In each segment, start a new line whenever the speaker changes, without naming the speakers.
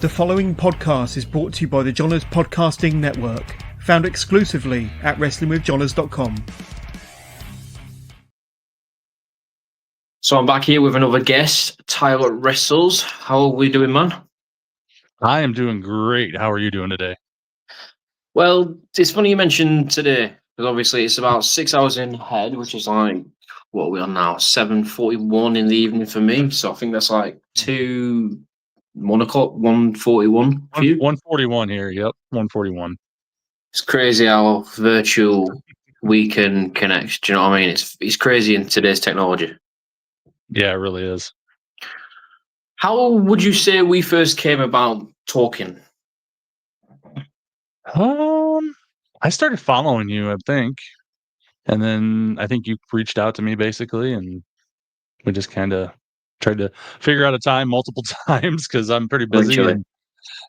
The following podcast is brought to you by the Johners Podcasting Network, found exclusively at WrestlingWithJohners.com.
So I'm back here with another guest, Tyler Wrestles. How are we doing, man?
I am doing great. How are you doing today?
Well, it's funny you mentioned today, because obviously it's about 6 hours in ahead, which is like, what are we on now? 7:41 in the evening for me. So I think that's like 1 o'clock, 1:41 for you.
141 here. Yep, 141.
It's crazy how virtual we can connect. Do you know what I mean? It's crazy in today's technology.
Yeah, it really is.
How would you say we first came about talking?
I started following you, I think, and then I think you reached out to me basically, and we just kind of tried to figure out a time multiple times because I'm pretty busy
Literally.
and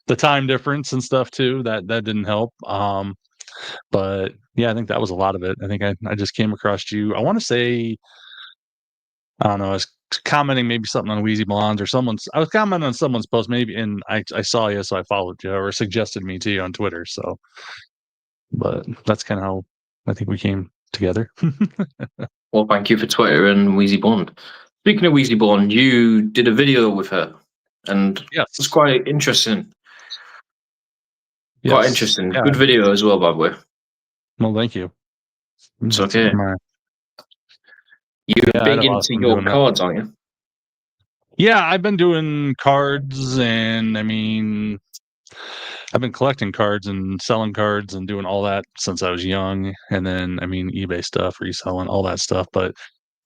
the time difference and stuff too. That didn't help. But yeah, I think that was a lot of it. I think I just came across you. I want to say, I don't know. I was commenting maybe something on Wheezyblonde or someone's. I was commenting on someone's post maybe, and I saw you, so I followed you or suggested me to you on Twitter. So, but that's kind of how I think we came together.
Well, thank you for Twitter and Wheezyblonde. Speaking of Wheezyblonde, you did a video with her, and
Yes,
it's quite interesting.
yes.
Quite interesting.
Yeah.
Good video as well, by the way.
Well, thank you.
It's okay. You're
Yeah, I had
big
a lot of
into
fun
your
doing that.
cards, aren't you?
Yeah, I've been doing cards, and I mean, I've been collecting cards and selling cards and doing all that since I was young. And then, I mean, eBay stuff, reselling, all that stuff. But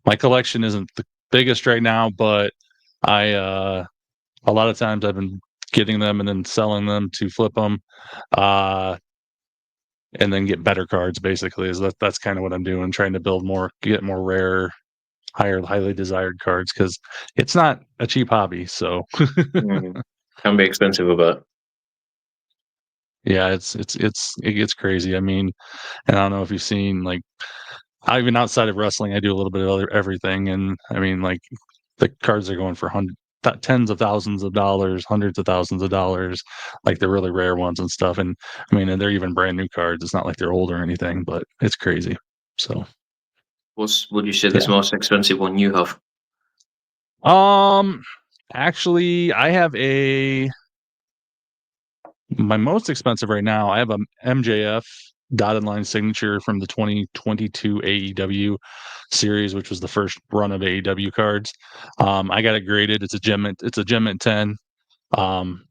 my collection isn't the biggest right now, but I, a lot of times I've been getting them and then selling them to flip them, and then get better cards. Basically, that's kind of what I'm doing, trying to build more, get more rare, highly desired cards because it's not a cheap hobby. So
Can be expensive a bit.
yeah, it gets crazy. I mean, and I don't know if you've seen like, even outside of wrestling, I do a little bit of everything, and I mean, like the cards are going for tens of thousands of dollars, hundreds of thousands of dollars, like the really rare ones and stuff. And I mean, and they're even brand new cards. It's not like they're old or anything, but it's crazy. So,
Would you say this most expensive one you have?
actually, I have my most expensive right now. I have a MJF dotted line signature from the 2022 AEW series, which was the first run of AEW cards. I got it graded. It's a gem mint 10 from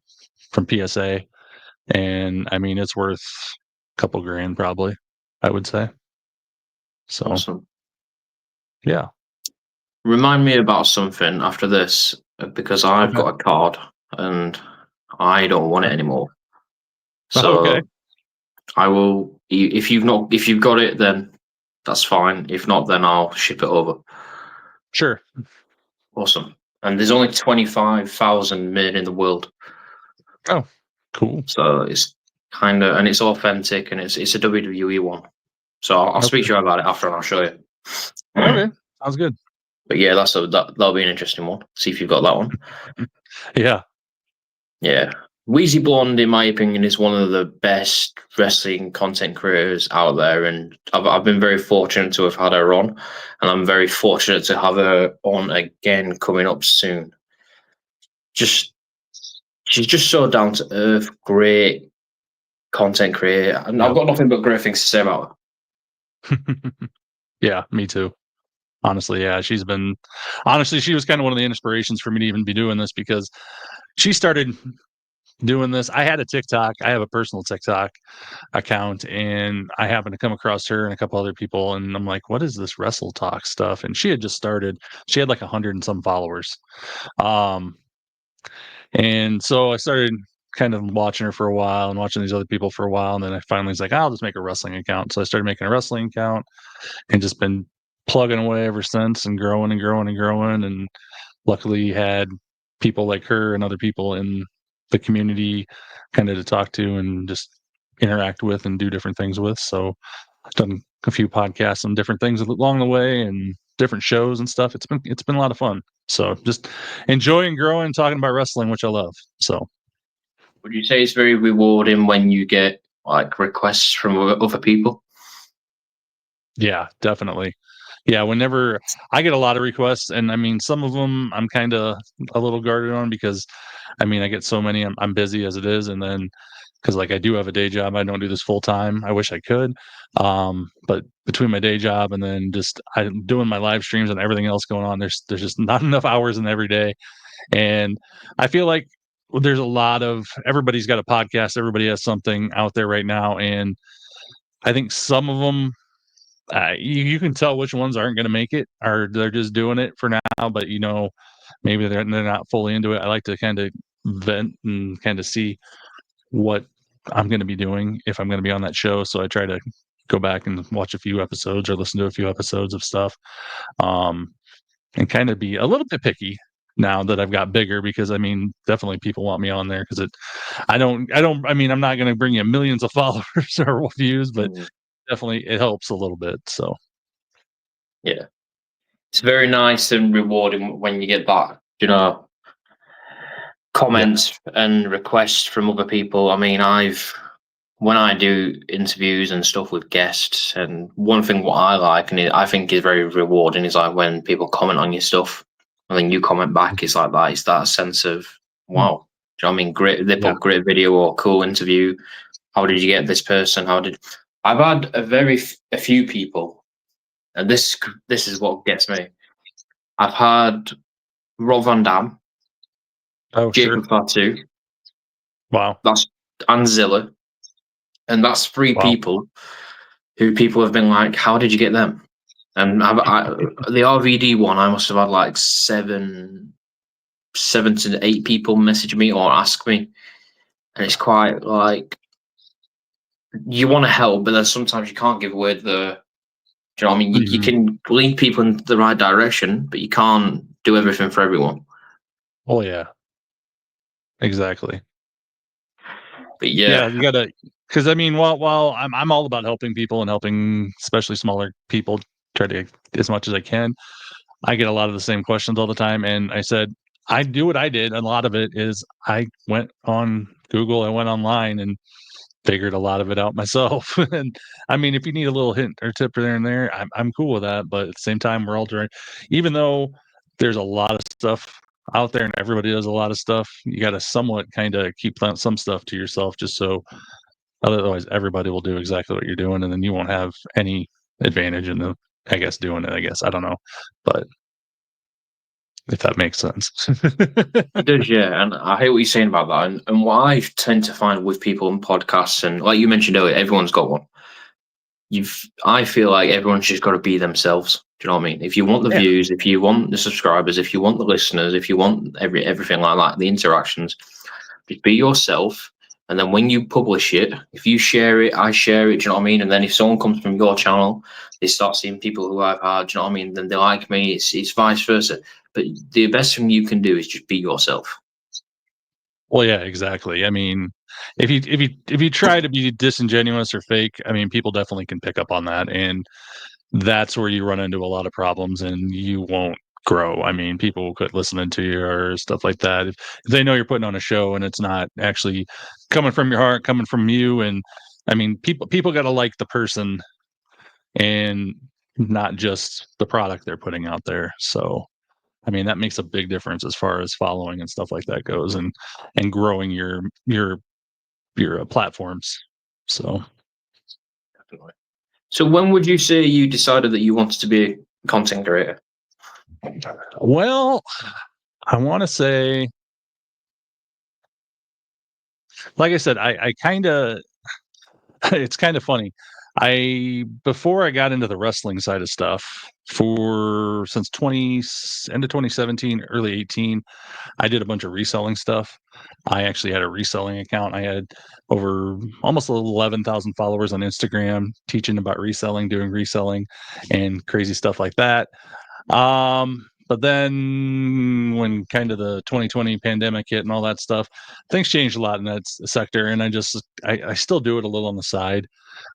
PSA, and I mean it's worth a couple grand probably, I would say. So
Awesome.
Yeah.
Remind me about something after this, because I've got a card and I don't want it anymore. So
okay.
I will. If you've got it, then that's fine. If not, then I'll ship it over.
Sure.
Awesome. And there's only 25,000 made in the world.
Oh, cool.
So it's kind of, and it's authentic, and it's a WWE one. So I'll speak to you about it after, and I'll show you.
Okay, sounds good.
But yeah, that'll be an interesting one. See if you've got that one.
Yeah.
Yeah. Wheezyblonde, in my opinion, is one of the best wrestling content creators out there, and I've been very fortunate to have had her on, and I'm very fortunate to have her on again coming up soon. She's just so down to earth, great content creator, and I've got nothing but great things to say about her.
Yeah, me too. Honestly, yeah, she was kind of one of the inspirations for me to even be doing this, because she started doing this. I had a TikTok. I have a personal TikTok account, and I happened to come across her and a couple other people, and I'm like, what is this Wrestle Talk stuff? And she had just started. She had like 100 and some followers. And so I started kind of watching her for a while and watching these other people for a while. And then I finally was like, I'll just make a wrestling account. So I started making a wrestling account and just been plugging away ever since, and growing and growing and growing. And luckily had people like her and other people in the community kind of to talk to and just interact with and do different things with. So I've done a few podcasts and different things along the way and different shows and stuff. It's been a lot of fun. So just enjoying growing, talking about wrestling, which I love. So
Would you say it's very rewarding when you get like requests from other people?
Yeah, definitely. Yeah, whenever I get a lot of requests, and I mean, some of them I'm kind of a little guarded on because I mean, I get so many. I'm busy as it is, and then because like I do have a day job, I don't do this full time. I wish I could, but between my day job and then just I'm doing my live streams and everything else going on, there's just not enough hours in every day, and I feel like there's a lot of everybody's got a podcast, everybody has something out there right now, and I think some of them you can tell which ones aren't going to make it, or they're just doing it for now. But maybe they're not fully into it. I like to kind of vent and kind of see what I'm going to be doing if I'm going to be on that show. So I try to go back and watch a few episodes or listen to a few episodes of stuff, um, and kind of be a little bit picky now that I've got bigger because I mean definitely people want me on there because I mean I'm not going to bring you millions of followers or views, but
Mm,
definitely it helps a little bit. So.
yeah, it's very nice and rewarding when you get that,
Yeah.
comments and requests from other people. I mean, when I do interviews and stuff with guests, and one thing what I like and I think is very rewarding is like when people comment on your stuff and then you comment back. It's like that. It's that sense of
Mm.
wow. Do you know what I mean? Great. They
Yeah.
put great video or cool interview. How did you get this person? I've had a few people, and this is what gets me. I've had Rob Van Dam,
Oh, sure.
Jacob Fatu,
Wow.
that's Anzilla, and that's three
Wow.
people who people have been like, "How did you get them?" And the RVD one, I must have had like seven to eight people message me or ask me, and it's quite like you want to help, but then sometimes you can't give away the. Do you know what I mean? You
Mhm.
can lead people in the right direction, but you can't do everything for everyone.
Oh, yeah. Exactly.
But yeah,
Yeah, you gotta, because I mean, while I'm all about helping people and helping especially smaller people try to as much as I can, I get a lot of the same questions all the time, and I said, I do what I did, and a lot of it is I went on Google, I went online and figured a lot of it out myself. And I mean, if you need a little hint or tip there and there, I'm cool with that. But at the same time, we're all trying. Even though there's a lot of stuff out there and everybody does a lot of stuff, you got to somewhat kind of keep some stuff to yourself, just so otherwise everybody will do exactly what you're doing, and then you won't have any advantage in the, I guess, doing it. I guess I don't know, but if that makes sense.
it does, yeah. And I hear what you're saying about that. And what I tend to find with people in podcasts, and like you mentioned earlier, everyone's got one. I feel like everyone's just got to be themselves. Do you know what I mean? If you want the
Yeah.
views, if you want the subscribers, if you want the listeners, if you want everything like that, the interactions, just be yourself. And then when you publish it, if you share it, I share it. Do you know what I mean? And then if someone comes from your channel, they start seeing people who I've had. Do you know what I mean? Then they like me. It's vice versa. But the best thing you can do is just be yourself.
Well, yeah, exactly. I mean, if you try to be disingenuous or fake, I mean, people definitely can pick up on that, and that's where you run into a lot of problems, and you won't grow. I mean, people will quit listening to you or stuff like that if they know you're putting on a show and it's not actually coming from your heart, coming from you. And I mean, people got to like the person and not just the product they're putting out there. So I mean, that makes a big difference as far as following and stuff like that goes, and growing your platforms. So,
Definitely. So when would you say you decided that you wanted to be a content creator?
well, I want to say, like I said, I kind of, it's kind of funny. Before I got into the wrestling side of stuff, for since end of 2017, early 18, I did a bunch of reselling stuff. I actually had a reselling account. I had over almost 11,000 followers on Instagram teaching about reselling, doing reselling, and crazy stuff like that. But then when kind of the 2020 pandemic hit and all that stuff, things changed a lot in that sector. And I still do it a little on the side,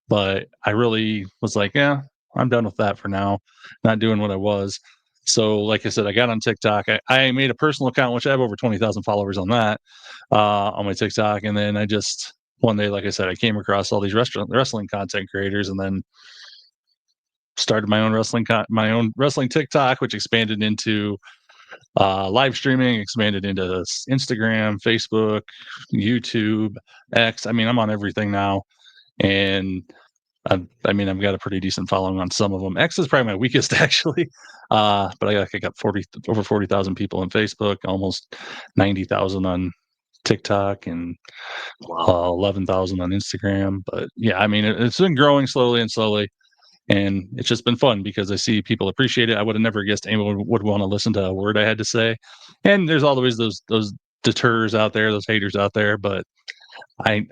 but I really was like, yeah, I'm done with that for now. Not doing what I was. So, like I said, I got on TikTok. I made a personal account, which I have over 20,000 followers on that, on my TikTok. And then I just one day, like I said, I came across all these wrestling content creators, and then started my own wrestling TikTok, which expanded into live streaming, expanded into Instagram, Facebook, YouTube, X. I mean, I'm on everything now, and I've got a pretty decent following on some of them. X is probably my weakest, actually, but I got over 40,000 people on Facebook, almost 90,000 on TikTok, and 11,000 on Instagram. But yeah, I mean, it's been growing slowly and slowly. And it's just been fun because I see people appreciate it. I would have never guessed anyone would want to listen to a word I had to say. And there's always those deters out there, those haters out there. But I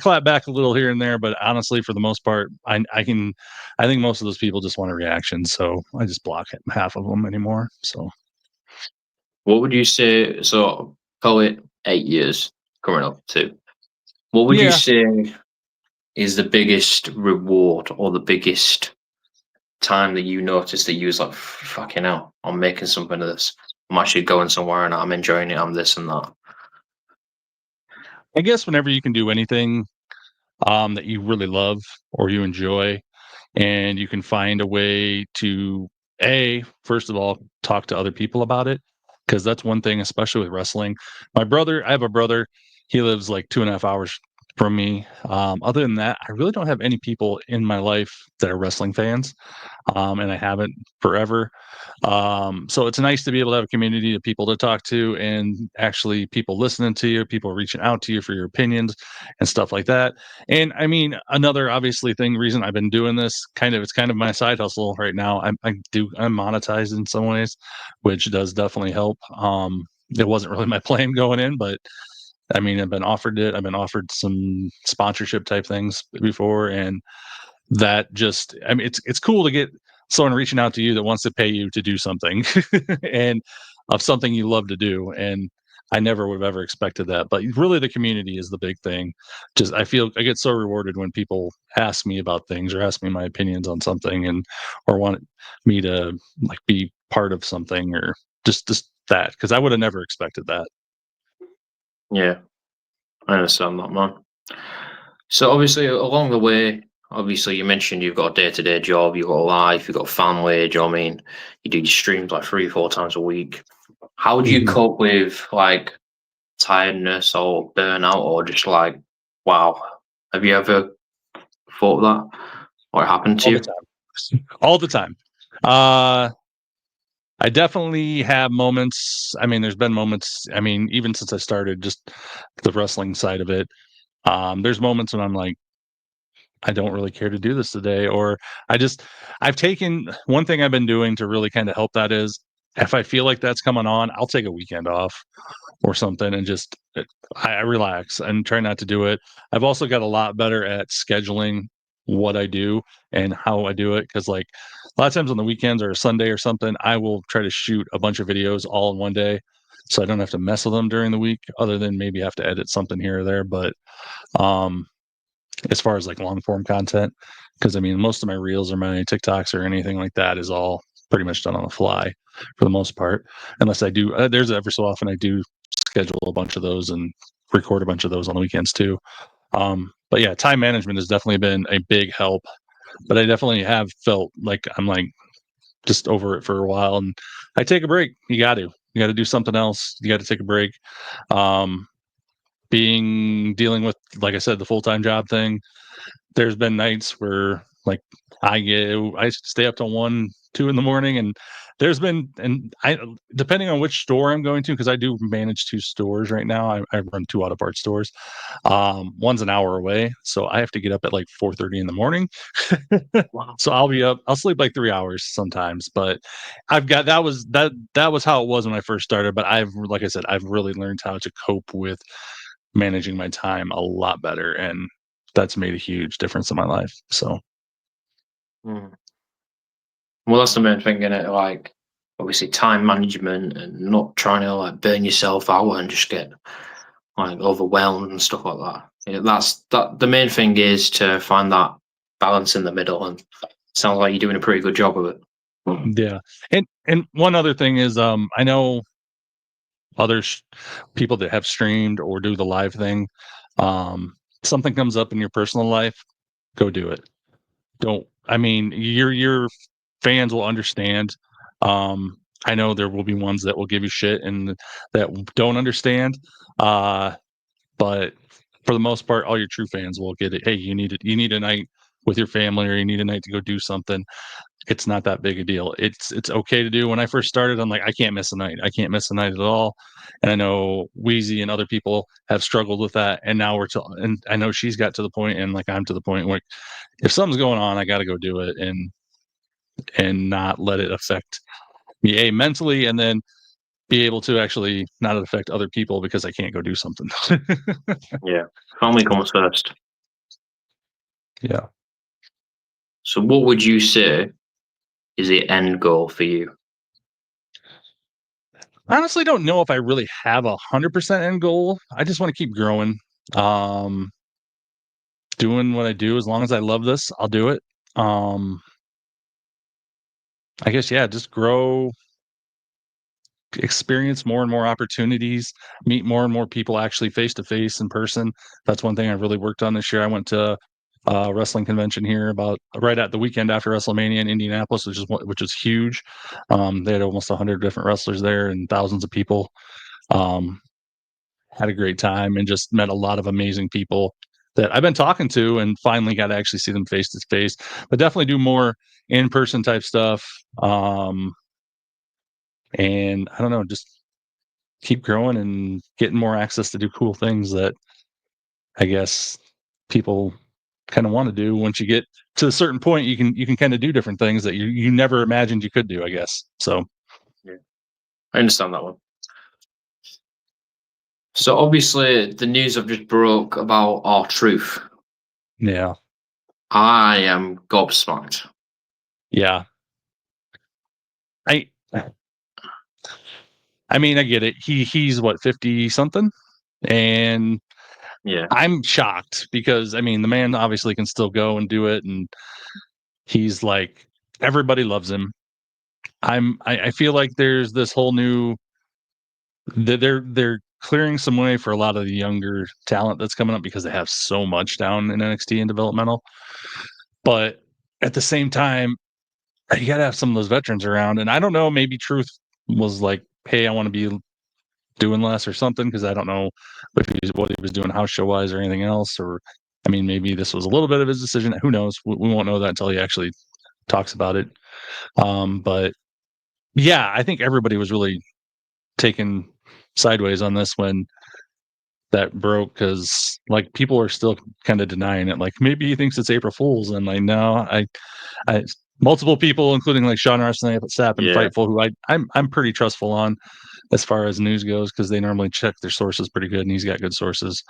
clap back a little here and there. But honestly, for the most part, I think most of those people just want a reaction. So I just block half of them anymore. So
What would you say? So call it 8 years coming up to. What would you
yeah,
say is the biggest reward or the biggest time that you noticed that you was like, fucking hell, I'm making something of this. I'm actually going somewhere and I'm enjoying it. I'm this and that.
I guess whenever you can do anything that you really love or you enjoy, and you can find a way to first of all talk to other people about it, because that's one thing, especially with wrestling. I have a brother. He lives like 2.5 hours from me. Other than that, I really don't have any people in my life that are wrestling fans, and I haven't forever. So it's nice to be able to have a community of people to talk to, and actually people listening to you, people reaching out to you for your opinions and stuff like that. And I mean, another obviously reason I've been doing this, it's kind of my side hustle right now. I'm monetized in some ways, which does definitely help. It wasn't really my plan going in, but I mean, I've been offered it. I've been offered some sponsorship type things before, and that just, I mean, it's cool to get someone reaching out to you that wants to pay you to do something and of something you love to do. And I never would have ever expected that. But really the community is the big thing. Just I feel I get so rewarded when people ask me about things or ask me my opinions on something, and or want me to like be part of something, or just that, because I would have never expected that.
Yeah, I understand that, man. So obviously along the way, obviously you mentioned you've got a day-to-day job, you've got a life, you've got family. Do you know what I mean? You do your streams like 3, 4 times a week. How do you
Mhm.
cope with like tiredness or burnout or just like, wow? Have you ever thought of that or it happened to
All the
you?
time. All the time. Uh I definitely have moments. I mean, there's been moments. I mean, even since I started just the wrestling side of it, there's moments when I'm like, I don't really care to do this today, or I just, I've taken one thing I've been doing to really kind of help that is if I feel like that's coming on, I'll take a weekend off or something and just I relax and try not to do it. I've also got a lot better at scheduling what I do and how I do it, because like a lot of times on the weekends or a Sunday or something, I will try to shoot a bunch of videos all in one day, so I don't have to mess with them during the week, other than maybe have to edit something here or there. But um, as far as like long form content, because I mean most of my reels or my TikToks or anything like that is all pretty much done on the fly for the most part, unless I do there's every so often I do schedule a bunch of those and record a bunch of those on the weekends too. But yeah, time management has definitely been a big help, but I definitely have felt like I'm like just over it for a while, and I take a break. You got to do something else. You got to take a break. um Dealing with, like I said, the full-time job thing, there's been nights where like I stay up till 1, 2 in the morning, and I depending on which store I'm going to, because I do manage two stores right now. I run two auto parts stores. One's an hour away, so I have to get up at like 4:30 in the morning.
Wow.
So I'll sleep like 3 hours sometimes, but that was how it was when I first started. But like I said, I've really learned how to cope with managing my time a lot better, and that's made a huge difference in my life. So
Mm. Well, that's the main thing in it. Like, obviously, time management and not trying to like burn yourself out and just get like overwhelmed and stuff like that. Yeah, that's that. The main thing is to find that balance in the middle, and sounds like you're doing a pretty good job of it.
Yeah, and one other thing is, I know other people that have streamed or do the live thing. Something comes up in your personal life, go do it. Don't. I mean, your fans will understand. I know there will be ones that will give you shit and that don't understand. Uh, but for the most part, all your true fans will get it. Hey, you need a night with your family, or you need a night to go do something. It's not that big a deal. It's okay to do. When I first started, I'm like, I can't miss a night. I can't miss a night at all. And I know Wheezy and other people have struggled with that. And now and I know she's got to the point, and like I'm to the point where if something's going on, I got to go do it and not let it affect me mentally, and then be able to actually not affect other people because I can't go do something.
Yeah, family comes first.
Yeah.
So, what would you say is the end goal for you?
I honestly don't know if I really have 100% end goal. I just want to keep growing. Um, Doing what I do. As long as I love this, I'll do it. Um, I guess, yeah, just grow, experience more and more opportunities, meet more and more people actually face to face in person. That's one thing I really worked on this year. I went to a wrestling convention here about right at the weekend after WrestleMania in Indianapolis, which is huge. They had almost 100 different wrestlers there and thousands of people. Um, had a great time and just met a lot of amazing people that I've been talking to, and finally got to actually see them face to face. But definitely do more in person type stuff. And I don't know, just keep growing and getting more access to do cool things that I guess people kind of want to do. Once you get to a certain point, you can kind of do different things that you never imagined you could do, I guess. So
Yeah, I understand that one. So, obviously, the news I've just broke about R-Truth.
yeah.
I am gobsmacked.
Yeah. I I mean, I get it. He's what, 50 something? And
Yeah,
I'm shocked because I mean, the man obviously can still go and do it, and he's like everybody loves him. I feel like there's this whole new that they're clearing some way for a lot of the younger talent that's coming up because they have so much down in NXT and developmental. But at the same time, you got to have some of those veterans around. And I don't know, maybe Truth was like, "Hey, I want to be doing less or something," because I don't know if what he was doing house show wise or anything else. Or I mean, maybe this was a little bit of his decision. Who knows? We won't know that until he actually talks about it. But yeah, I think everybody was really taken sideways on this when that broke, because like people are still kind of denying it. Like maybe he thinks it's April Fool's, and like no, I multiple people, including like Sean Ross Sapp and
yeah,
Fightful, who I'm pretty trustful on as far as news goes, because they normally check their sources pretty good, and he's got good sources.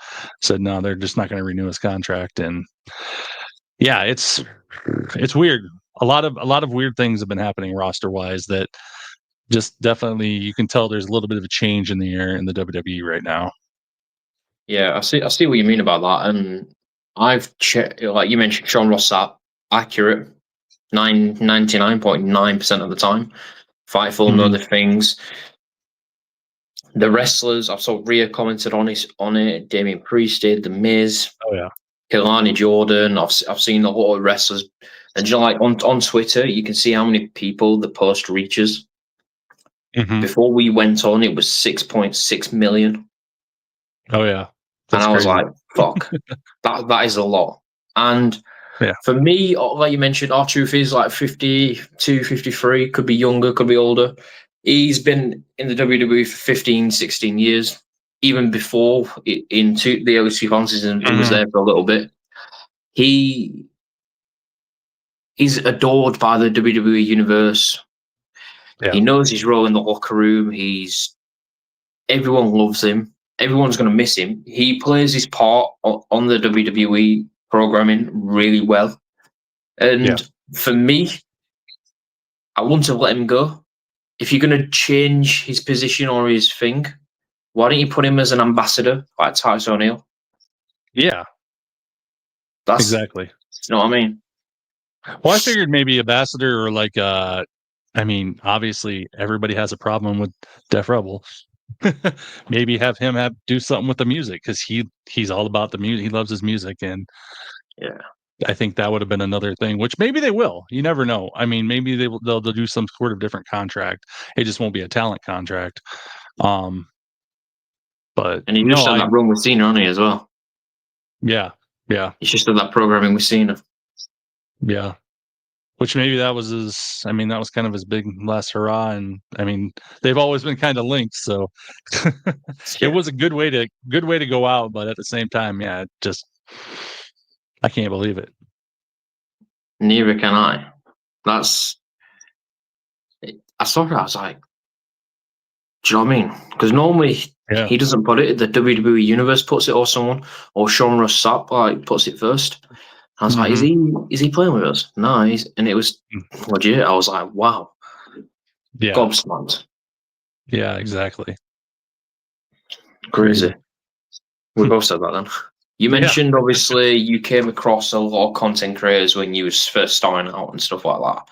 Said no, they're just not going to renew his contract, and yeah, it's weird. A lot of weird things have been happening roster wise that just definitely you can tell there's a little bit of a change in the air in the WWE right now.
yeah. I see what you mean about that, and I've checked. Like you mentioned, Sean Ross Sapp, accurate, 99.9% of the time. Fightful and
Mhm.
other things. The wrestlers, I saw Rhea commented on it. Damian Priest did. The Miz,
Oh yeah.
Kelani Jordan. I've seen a lot of wrestlers, and you know, like on Twitter, you can see how many people the post reaches.
Mhm.
Before we went on, it was 6.6 million,
Oh yeah.
and
That's
I was
crazy.
like, "Fuck, that is a lot." And
Yeah.
for me, like you mentioned, our truth is like 52, 53, could be younger, could be older. He's been in the WWE for 15, 16 years. Even before into the early 2000s, and he was
Mhm.
there for a little bit. He he's adored by the WWE universe.
Yeah.
He knows his role in the locker room. Everyone loves him. Everyone's going to miss him. He plays his part on the WWE programming really well.
Yeah.
And for me, I wouldn't have let him go. If you're going to change his position or his thing, why don't you put him as an ambassador like Titus O'Neil?
Yeah.
That's,
Exactly.
you know what I mean?
Well, I figured maybe ambassador or like I mean, obviously, everybody has a problem with Def Rebel. Maybe have him do something with the music because he's all about the music. He loves his music, and
Yeah.
I think that would have been another thing. Which maybe they will. You never know. I mean, maybe they'll do some sort of different contract. It just won't be a talent contract. But
And he just
no,
had that run with Cena on it as well.
yeah.
He's just did that programming with Cena.
Yeah. Which maybe that was his. I mean, that was kind of his big last hurrah, and I mean, they've always been kind of linked, so it was a good way to go out. But at the same time, yeah, I can't believe it.
Neither can I. I saw it. I was like, do you know what I mean? Because normally
Yeah.
he doesn't put it. The WWE Universe puts it, or someone, or Sean Ross Sapp puts it first. I was like, is he playing with us? No, and it was legit. I was like, wow,
Yeah.
gobsmacked.
Yeah, exactly.
Crazy. We both said that then. You mentioned obviously you came across a lot of content creators when you was first starting out and stuff like that.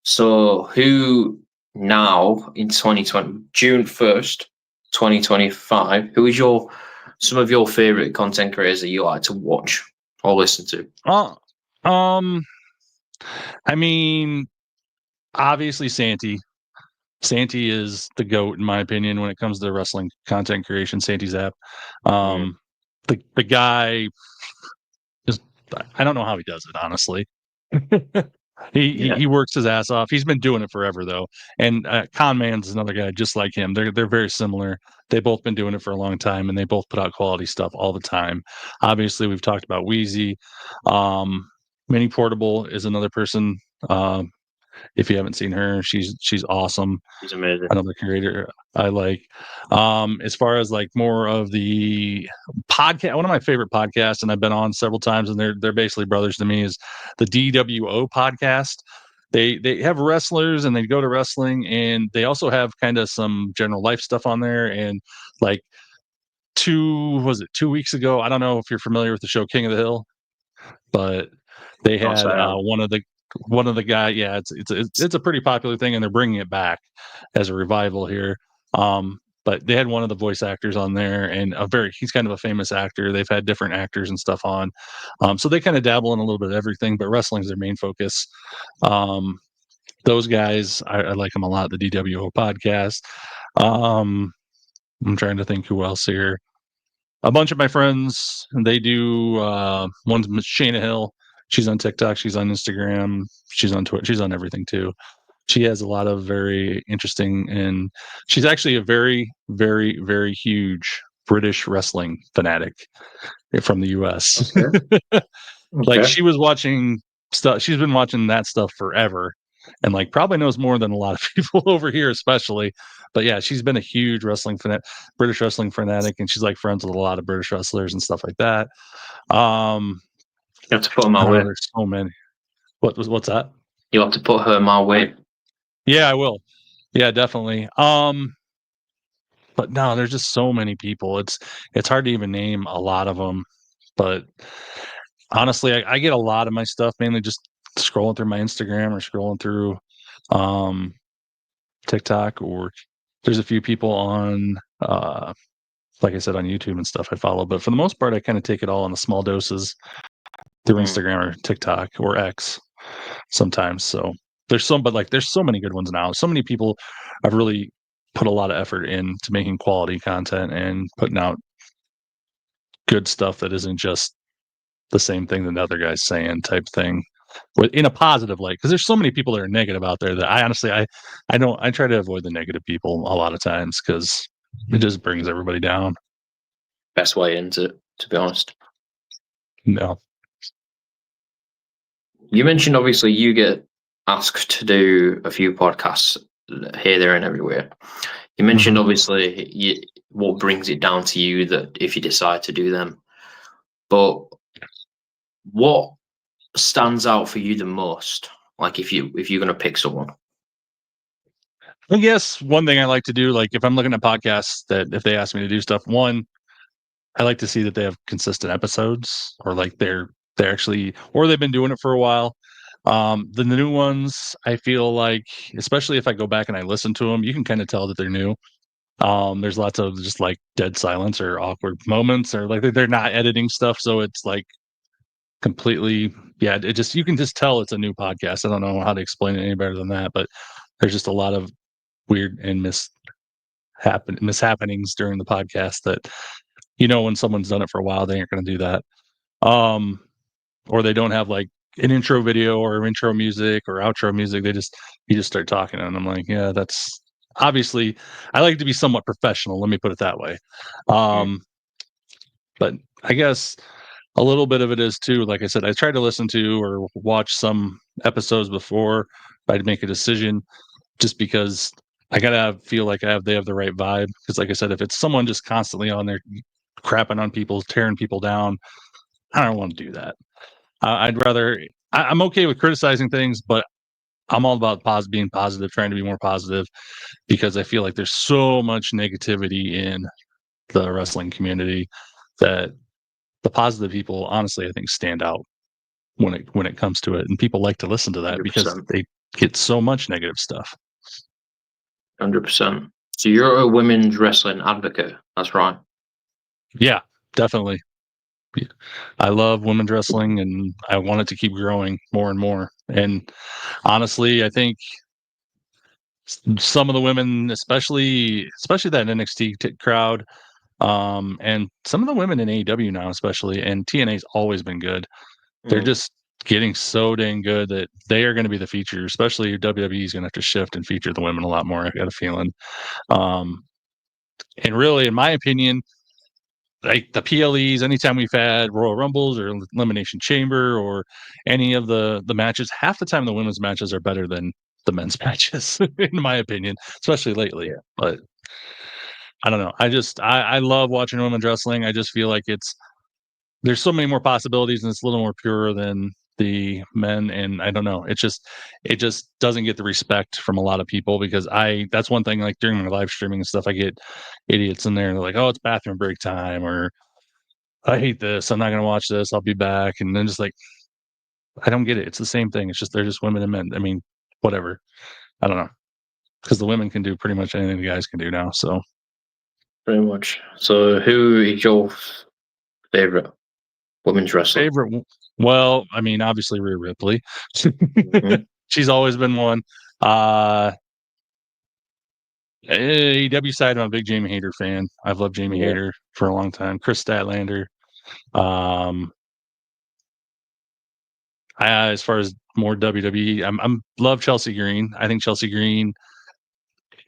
So who now in 2020, June 1st, 2025, who is some of your favorite content creators that you like to watch or listen to?
I mean, obviously Santy. Santy is the GOAT in my opinion when it comes to wrestling content creation. Santy's app. The guy is, I don't know how he does it, honestly. He works his ass off. He's been doing it forever though. And Con Man's another guy just like him. They're very similar. They've both been doing it for a long time, and they both put out quality stuff all the time. Obviously, we've talked about Wheezy. Mini Portable is another person. If you haven't seen her, she's awesome.
He's amazing.
Another creator I like. As far as like more of the podcast, one of my favorite podcasts, and I've been on several times, and they're basically brothers to me, is the DWO podcast. They have wrestlers and they go to wrestling, and they also have kind of some general life stuff on there. And like 2 weeks ago, I don't know if you're familiar with the show King of the Hill, but they had one of the guy. Yeah, it's a pretty popular thing, and they're bringing it back as a revival here. But they had one of the voice actors on there, and he's kind of a famous actor. They've had different actors and stuff on, so they kind of dabble in a little bit of everything. But wrestling's their main focus. Those guys, I like them a lot. The DWO podcast. I'm trying to think who else here. A bunch of my friends, they do one's Shayna Hill. She's on TikTok, she's on Instagram, she's on Twitter, she's on everything too. She has a lot of very interesting, and she's actually a very, very, very huge British wrestling fanatic from the US.
Okay.
Like she was watching stuff, she's been watching that stuff forever, and like probably knows more than a lot of people over here, especially. But yeah, she's been a huge British wrestling fanatic, and she's like friends with a lot of British wrestlers and stuff like that.
You have to put her my way.
There's so many. What's that?
You have to put her my way.
Yeah, I will. Yeah, definitely. But no, there's just so many people. It's hard to even name a lot of them. But honestly, I get a lot of my stuff mainly just scrolling through my Instagram or scrolling through TikTok, or there's a few people on like I said, on YouTube and stuff I follow. But for the most part, I kind of take it all in the small doses through Instagram or TikTok or X sometimes. So there's so many good ones now. So many people have really put a lot of effort into making quality content and putting out good stuff that isn't just the same thing that the other guy's saying type thing, in a positive light. Because there's so many people that are negative out there that I honestly I try to avoid the negative people a lot of times because it just brings everybody down.
Best way into it, to be honest.
No.
You mentioned obviously you get asked to do a few podcasts here, there, and everywhere. You mentioned obviously what brings it down to you that if you decide to do them, but what stands out for you the most? Like if you're going to pick someone.
I guess one thing I like to do, like if I'm looking at podcasts that if they ask me to do stuff, one, I like to see that they have consistent episodes, or like they're actually, or they've been doing it for a while. The new ones, I feel like, especially if I go back and I listen to them, you can kind of tell that they're new. There's lots of just like dead silence or awkward moments, or like they're not editing stuff, so it's like completely, yeah. It just, you can just tell it's a new podcast. I don't know how to explain it any better than that, but there's just a lot of weird and mishappenings during the podcast that, when someone's done it for a while, they aren't going to do that. Um, or they don't have like an intro video or intro music or outro music. You just start talking, and I'm like, yeah, that's obviously, I like to be somewhat professional. Let me put it that way. But I guess a little bit of it is too, like I said, I tried to listen to or watch some episodes before I'd make a decision, just because I gotta feel like they have the right vibe. Because like I said, if it's someone just constantly on there crapping on people, tearing people down, I don't want to do that. I'd rather. I'm okay with criticizing things, but I'm all about being positive, trying to be more positive, because I feel like there's so much negativity in the wrestling community that the positive people, honestly, I think stand out when it comes to it, and people like to listen to that because
100%.
they get so much negative stuff.
100%. So you're a women's wrestling advocate. That's right.
Yeah, definitely. I love women's wrestling, and I want it to keep growing more and more. And honestly, I think some of the women, especially that NXT crowd, and some of the women in AEW now, especially, and TNA's always been good. They're just getting so dang good that they are going to be the feature. Especially WWE is going to have to shift and feature the women a lot more. I got a feeling. Um, and really, in my opinion, like the PLEs, anytime we've had Royal Rumbles or Elimination Chamber or any of the matches, half the time the women's matches are better than the men's matches, in my opinion, especially lately.
Yeah.
But I don't know. I love watching women's wrestling. I just feel like there's so many more possibilities, and it's a little more pure than the men. And I don't know. It just doesn't get the respect from a lot of people, because that's one thing, like during my live streaming and stuff, I get idiots in there and they're like, oh, it's bathroom break time, or I hate this, I'm not gonna watch this, I'll be back. And then just like, I don't get it. It's the same thing. It's just they're just women and men. I mean, whatever. I don't know. Because the women can do pretty much anything the guys can do now. So
Pretty much. So who is your favorite women's wrestler?
favorite, well, I mean, obviously Rhea Ripley.
Mhm.
She's always been one. AEW side, I'm a big Jamie Hayter fan. I've loved Jamie
Yeah.
Hayter for a long time. Chris Statlander. Um, as far as more WWE, I'm love Chelsea Green. I think Chelsea Green,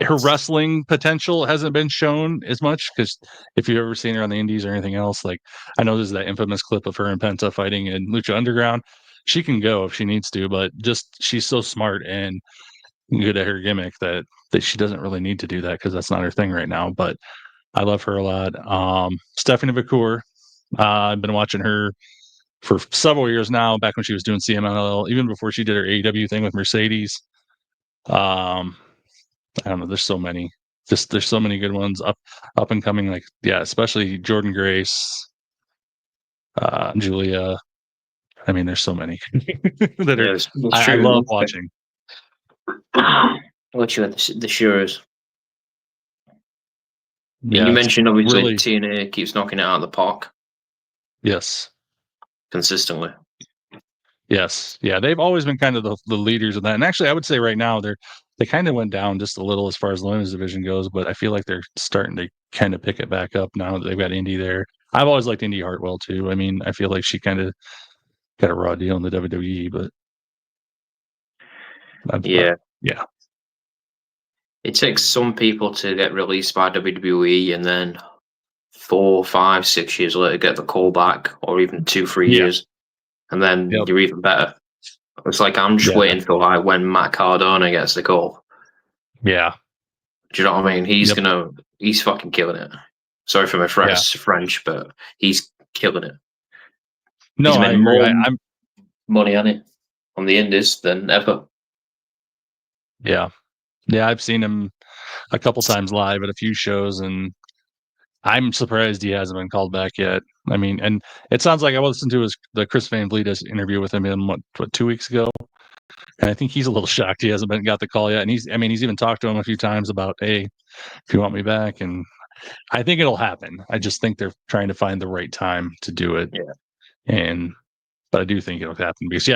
her wrestling potential hasn't been shown as much, because if you've ever seen her on the indies or anything else, like I know there's that infamous clip of her and Penta fighting in Lucha Underground. She can go if she needs to, but just she's so smart and good at her gimmick that she doesn't really need to do that, because that's not her thing right now. But I love her a lot. Stephanie McCool, I've been watching her for several years now, back when she was doing CMLL, even before she did her AEW thing with Mercedes. Um, I don't know. There's so many. Just there's so many good ones up and coming. Like, yeah, especially Jordan Grace, Julia. I mean, there's so many that
Yeah,
are
it's
I
true.
love watching.
What you had the Shearers. And
Yeah,
you
it's
mentioned obviously
really,
TNA keeps knocking it out of the park
yes.
consistently.
Yes. Yeah, they've always been kind of the leaders of that. And actually, I would say right now they kind of went down just a little as far as the women's division goes, but I feel like they're starting to kind of pick it back up now that they've got Indy there. I've always liked Indy Hartwell too. I mean, I feel like she kind of got a raw deal in the WWE, but
Yeah.
yeah,
It takes some people to get released by WWE and then 4, 5, 6 years later get the call back, or even 2, 3
yeah,
years, and then
yep,
you're even better. It's like I'm just
yeah,
waiting for like when Matt Cardona gets the call.
yeah,
Do you know what I mean?
yep,
He's fucking killing it. Sorry for my
yeah.
French, but he's killing it.
No,
He's
I
made
agree.
more
I'm
money on it on the Indies than ever.
yeah, yeah. I've seen him a couple times live at a few shows, and I'm surprised he hasn't been called back yet. I mean, and it sounds like I listened to the Chris Van Vliet interview with him in what 2 weeks ago, And I think he's a little shocked he hasn't got the call yet. And he's even talked to him a few times about, hey, if you want me back. And I think it'll happen. I just think they're trying to find the right time to do it.
Yeah.
But I do think it'll happen because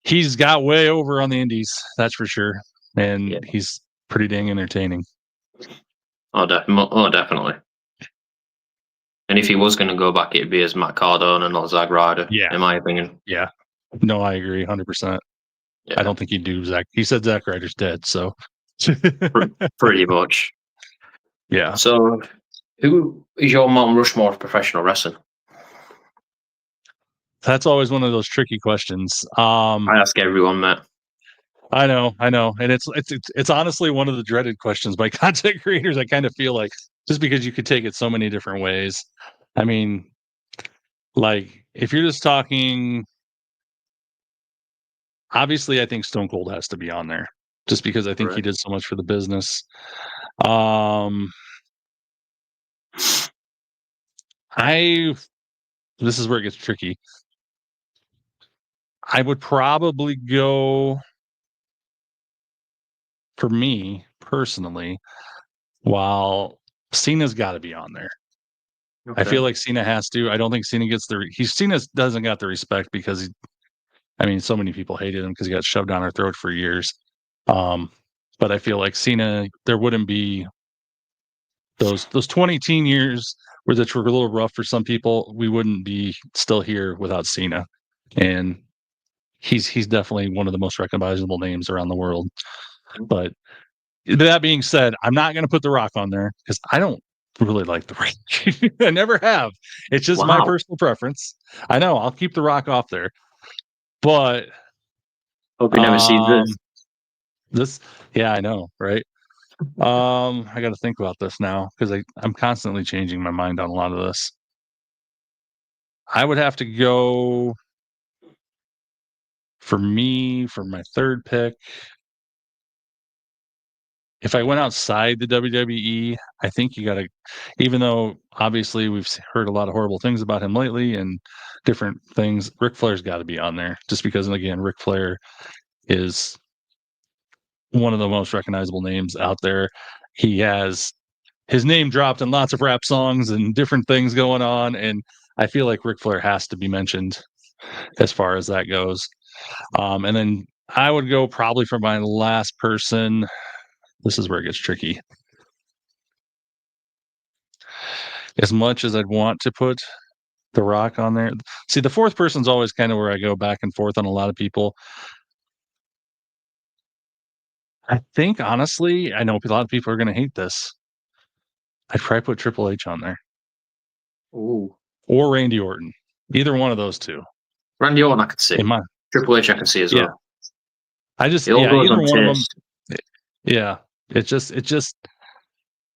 he's got way over on the indies, that's for sure. And he's pretty dang entertaining.
Oh, definitely. And if he was going to go back, it'd be as Matt Cardona and not Zack Ryder, in my opinion.
Yeah. No, I agree 100%. Yeah. I don't think he'd do Zack. He said Zack Ryder's dead, so.
Pretty much.
Yeah.
So, who is your Mount Rushmore of professional wrestling?
That's always one of those tricky questions.
I ask everyone that.
I know, and it's honestly one of the dreaded questions by content creators. I kind of feel like just because you could take it so many different ways. I mean, like if you're just talking, obviously, I think Stone Cold has to be on there, just because I think he did so much for the business. This is where it gets tricky. I would probably go, for me personally, while Cena's got to be on there. Okay. I feel like Cena has to. I don't think Cena gets Cena doesn't got the respect because so many people hated him because he got shoved down our throat for years. But I feel like Cena, there wouldn't be those 20 teen years where that were a little rough for some people. We wouldn't be still here without Cena, and he's definitely one of the most recognizable names around the world. But that being said, I'm not going to put The Rock on there because I don't really like The Rock. I never have. It's just my personal preference. I know I'll keep The Rock off there, but
hope you never see this.
Yeah, I know, right? I got to think about this now because I'm constantly changing my mind on a lot of this. I would have to go for my third pick. If I went outside the WWE, I think you got to, even though obviously we've heard a lot of horrible things about him lately and different things, Ric Flair's got to be on there just because, again, Ric Flair is one of the most recognizable names out there. He has his name dropped in lots of rap songs and different things going on. And I feel like Ric Flair has to be mentioned as far as that goes. And then I would go probably for my last person. This is where it gets tricky. As much as I'd want to put The Rock on there. See, the fourth person's always kind of where I go back and forth on a lot of people. I think, honestly, I know a lot of people are going to hate this. I'd probably put Triple H on there.
Ooh.
Or Randy Orton. Either one of those two.
Randy Orton I could see. Triple H I can see as well.
Either one of them. Yeah. It's just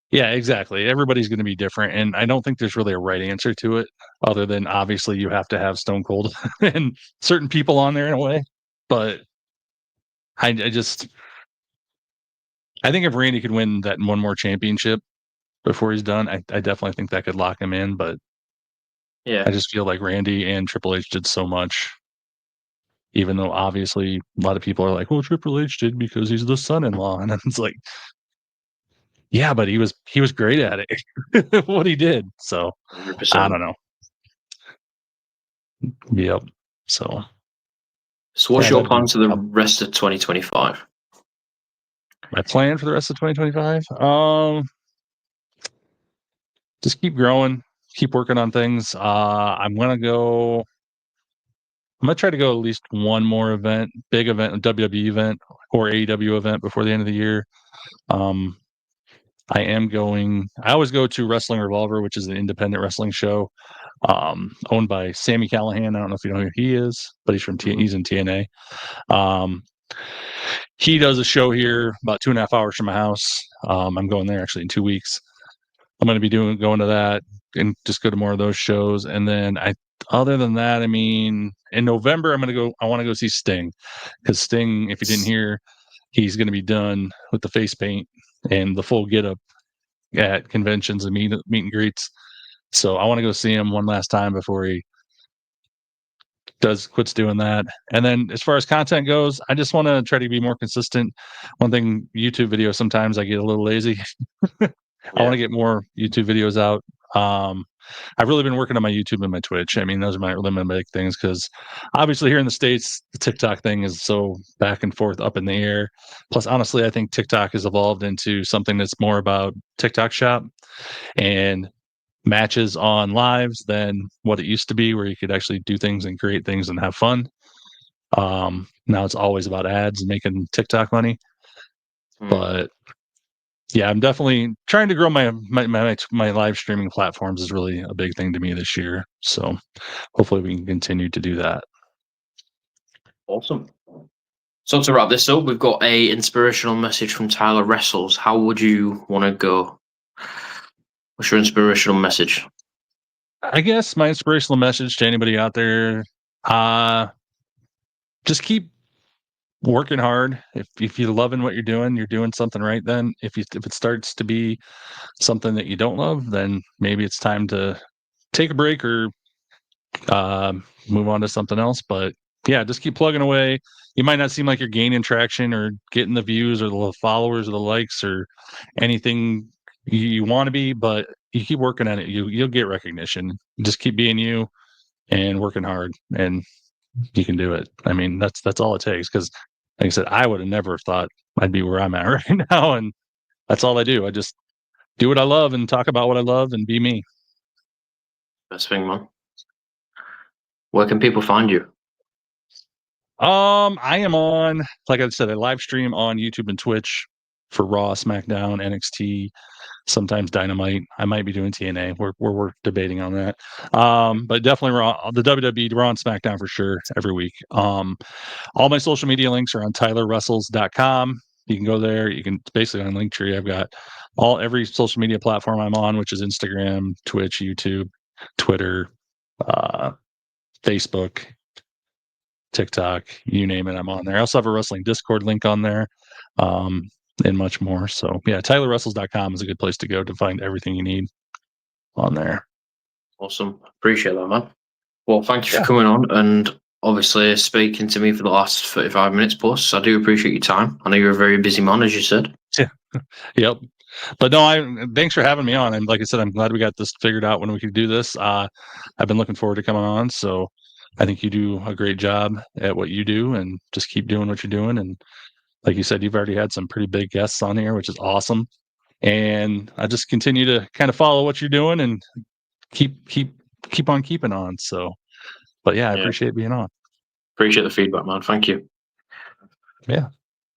yeah, exactly. Everybody's going to be different. And I don't think there's really a right answer to it other than obviously you have to have Stone Cold and certain people on there in a way. But I think if Randy could win that one more championship before he's done, I definitely think that could lock him in. But
yeah,
I just feel like Randy and Triple H did so much, even though obviously a lot of people are like, well, Triple H did because he's the son-in-law. And it's like, yeah, but he was great at it, what he did. So 100%. I don't know. Yep. So
what's your plan for the rest of 2025?
My plan for the rest of 2025? Just keep growing, keep working on things. I'm gonna try to go at least one more event, big event, a WWE event or AEW event before the end of the year. I always go to Wrestling Revolver, which is an independent wrestling show, owned by Sami Callihan. I don't know if you know who he is, but he's from he's in TNA. He does a show here about 2.5 hours from my house. I'm going there actually in 2 weeks. I'm going to be going to that and just go to more of those shows. And then other than that, in November, I want to go see Sting, because Sting, if you didn't hear, he's going to be done with the face paint and the full get up at conventions and meet and greets. So I want to go see him one last time before he quits doing that. And then as far as content goes, I just want to try to be more consistent. One thing, YouTube videos, sometimes I get a little lazy. I want to get more YouTube videos out. I've really been working on my YouTube and my Twitch. I mean, those are really my big things, because obviously here in the States, the TikTok thing is so back and forth, up in the air. Plus, honestly, I think TikTok has evolved into something that's more about TikTok shop and matches on lives than what it used to be, where you could actually do things and create things and have fun. Now it's always about ads and making TikTok money. But yeah, I'm definitely trying to grow my live streaming platforms is really a big thing to me this year. So hopefully we can continue to do that.
Awesome. So to wrap this up, we've got a inspirational message from Tyler Wrestles. How would you want to go? What's your inspirational message?
I guess my inspirational message to anybody out there, just keep working hard. If you're loving what you're doing something right. Then if it starts to be something that you don't love, then maybe it's time to take a break or move on to something else. But yeah, just keep plugging away. You might not seem like you're gaining traction or getting the views or the followers or the likes or anything you want to be, but you keep working at it. You'll get recognition. Just keep being you and working hard, and you can do it. I mean, that's all it takes. Because, like I said, I would have never thought I'd be where I'm at right now, and that's all I do. I just do what I love and talk about what I love and be me.
Best thing, man. Where can people find you?
I am on, like I said, I live stream on YouTube and Twitch for Raw, SmackDown, NXT, sometimes Dynamite. I might be doing TNA. We're debating on that. But definitely Raw, the WWE, Raw and SmackDown for sure every week. All my social media links are on tylerwrestles.com. You can go there. You can basically on Linktree. I've got every social media platform I'm on, which is Instagram, Twitch, YouTube, Twitter, Facebook, TikTok, you name it, I'm on there. I also have a wrestling Discord link on there, and much more. So yeah, tylerwrestles.com is a good place to go to find everything you need on there.
Awesome. Appreciate that, man. Well, thank you for coming on and obviously speaking to me for the last 35 minutes plus. I do appreciate your time. I know you're a very busy man, as you said.
Yeah. Yep. But no, thanks for having me on. And like I said, I'm glad we got this figured out when we could do this. I've been looking forward to coming on. So I think you do a great job at what you do, and just keep doing what you're doing. And like you said, you've already had some pretty big guests on here, which is awesome. And I just continue to kind of follow what you're doing and keep on keeping on. So, but yeah, I appreciate being on.
Appreciate the feedback, man. Thank you.
Yeah.